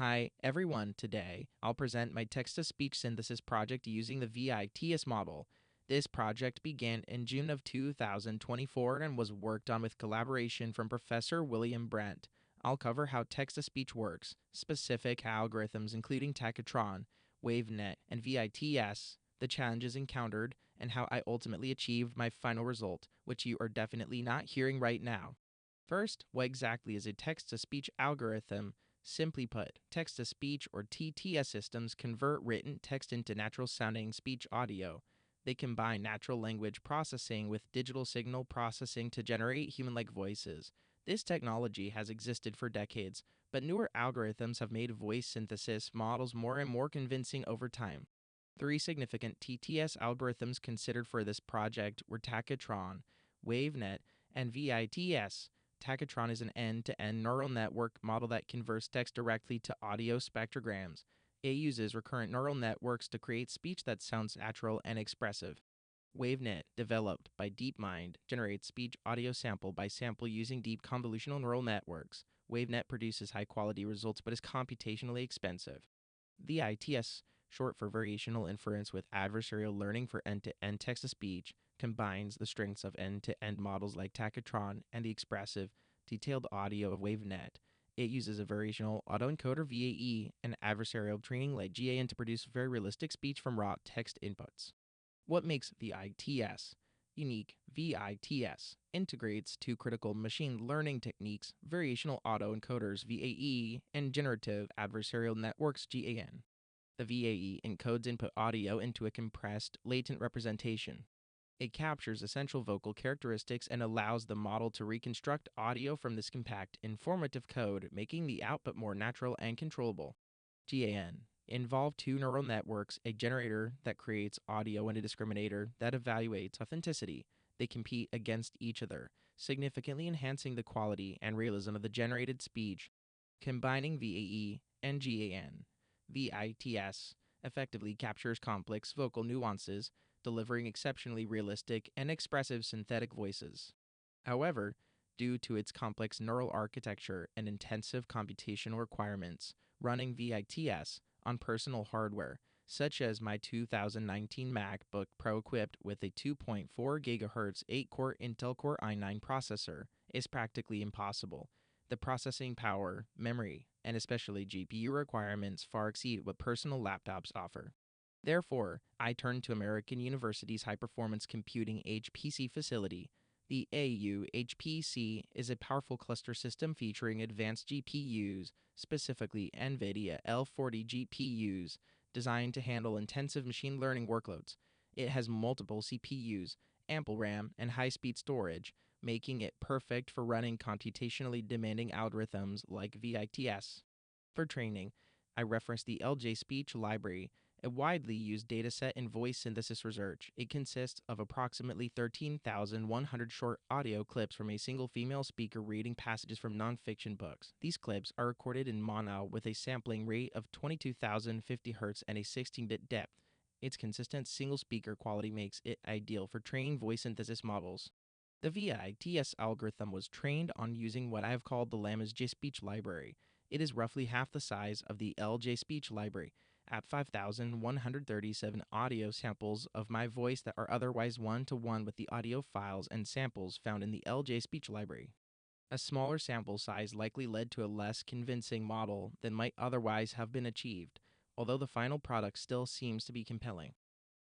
Hi, everyone. Today, I'll present my text-to-speech synthesis project using the VITS model. This project began in June of 2024 and was worked on with collaboration from Professor William Brent. I'll cover how text-to-speech works, specific algorithms including Tachytron, WaveNet, and VITS, the challenges encountered, and how I ultimately achieved my final result, which you are definitely not hearing right now. First, what exactly is a text-to-speech algorithm? Simply put, text-to-speech or TTS systems convert written text into natural-sounding speech audio. They combine natural language processing with digital signal processing to generate human-like voices. This technology has existed for decades, but newer algorithms have made voice synthesis models more and more convincing over time. Three significant TTS algorithms considered for this project were Tachytron, WaveNet, and VITS. Tachytron is an end-to-end neural network model that converts text directly to audio spectrograms. It uses recurrent neural networks to create speech that sounds natural and expressive. WaveNet, developed by DeepMind, generates speech audio sample by sample using deep convolutional neural networks. WaveNet produces high-quality results but is computationally expensive. VITS, short for Variational Inference with Adversarial Learning for End-to-End Text-to-Speech, combines the strengths of end-to-end models like Tachytron and the expressive, detailed audio of WaveNet. It uses a variational autoencoder VAE and adversarial training like GAN to produce very realistic speech from raw text inputs. What makes VITS unique? VITS integrates two critical machine learning techniques, variational autoencoders VAE and generative adversarial networks GAN. The VAE encodes input audio into a compressed, latent representation. It captures essential vocal characteristics and allows the model to reconstruct audio from this compact, informative code, making the output more natural and controllable. GAN involve two neural networks, a generator that creates audio and a discriminator that evaluates authenticity. They compete against each other, significantly enhancing the quality and realism of the generated speech. Combining VAE and GAN, VITS effectively captures complex vocal nuances, delivering exceptionally realistic and expressive synthetic voices. However, due to its complex neural architecture and intensive computational requirements, running VITS on personal hardware, such as my 2019 MacBook Pro equipped with a 2.4 GHz 8-core Intel Core i9 processor, is practically impossible. The processing power, memory, and especially GPU requirements far exceed what personal laptops offer. Therefore, I turned to American University's High Performance Computing HPC facility. The AU HPC is a powerful cluster system featuring advanced GPUs, specifically NVIDIA L40 GPUs, designed to handle intensive machine learning workloads. It has multiple CPUs, ample RAM, and high-speed storage, making it perfect for running computationally demanding algorithms like VITS. For training, I referenced the LJ Speech Library, a widely used dataset in voice synthesis research. It consists of approximately 13,100 short audio clips from a single female speaker reading passages from nonfiction books. These clips are recorded in mono with a sampling rate of 22,050 Hz and a 16-bit depth. Its consistent single speaker quality makes it ideal for training voice synthesis models. The VITS algorithm was trained on using what I have called the Lammas J-Speech library. It is roughly half the size of the LJ Speech library, at 5,137 audio samples of my voice that are otherwise one-to-one with the audio files and samples found in the LJ Speech library. A smaller sample size likely led to a less convincing model than might otherwise have been achieved, although the final product still seems to be compelling.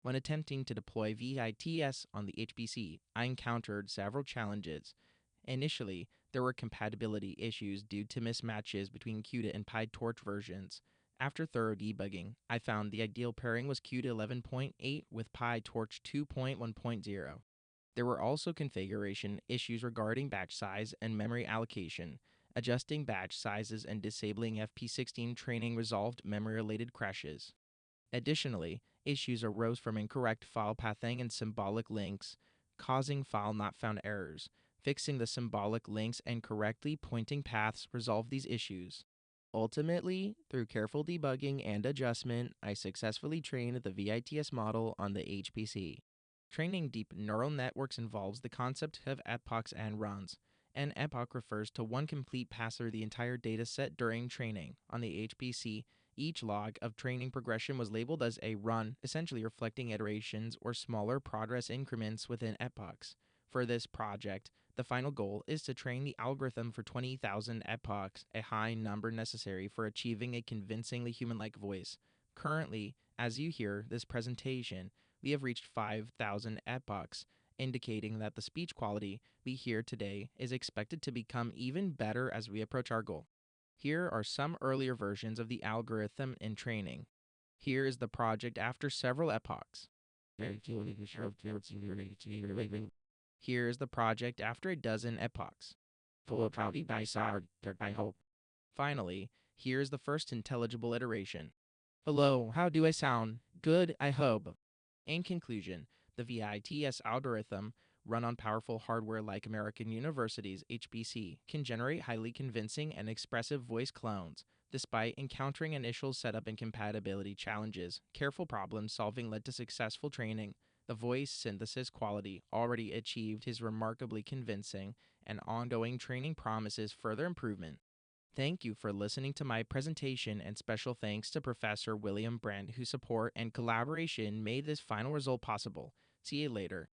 When attempting to deploy VITS on the HPC, I encountered several challenges. Initially, there were compatibility issues due to mismatches between CUDA and PyTorch versions. After thorough debugging, I found the ideal pairing was CUDA 11.8 with PyTorch 2.1.0. There were also configuration issues regarding batch size and memory allocation. Adjusting batch sizes and disabling FP16 training resolved memory-related crashes. Additionally, issues arose from incorrect file pathing and symbolic links, causing file not found errors. Fixing the symbolic links and correctly pointing paths resolved these issues. Ultimately, through careful debugging and adjustment, I successfully trained the VITS model on the HPC. Training deep neural networks involves the concept of epochs and runs. An epoch refers to one complete pass through the entire dataset during training. On the HPC, each log of training progression was labeled as a run, essentially reflecting iterations or smaller progress increments within epochs. For this project, the final goal is to train the algorithm for 20,000 epochs, a high number necessary for achieving a convincingly human-like voice. Currently, as you hear this presentation, we have reached 5,000 epochs, indicating that the speech quality we hear today is expected to become even better as we approach our goal. Here are some earlier versions of the algorithm in training. Here is the project after several epochs. Here is the project after a dozen epochs. Finally, here is the first intelligible iteration. Hello, how do I sound? Good, I hope. In conclusion, the VITS algorithm, run on powerful hardware like American University's HPC, can generate highly convincing and expressive voice clones. Despite encountering initial setup and compatibility challenges, careful problem solving led to successful training. The voice synthesis quality already achieved is remarkably convincing, and ongoing training promises further improvement. Thank you for listening to my presentation, and special thanks to Professor William Brandt, whose support and collaboration made this final result possible. See you later.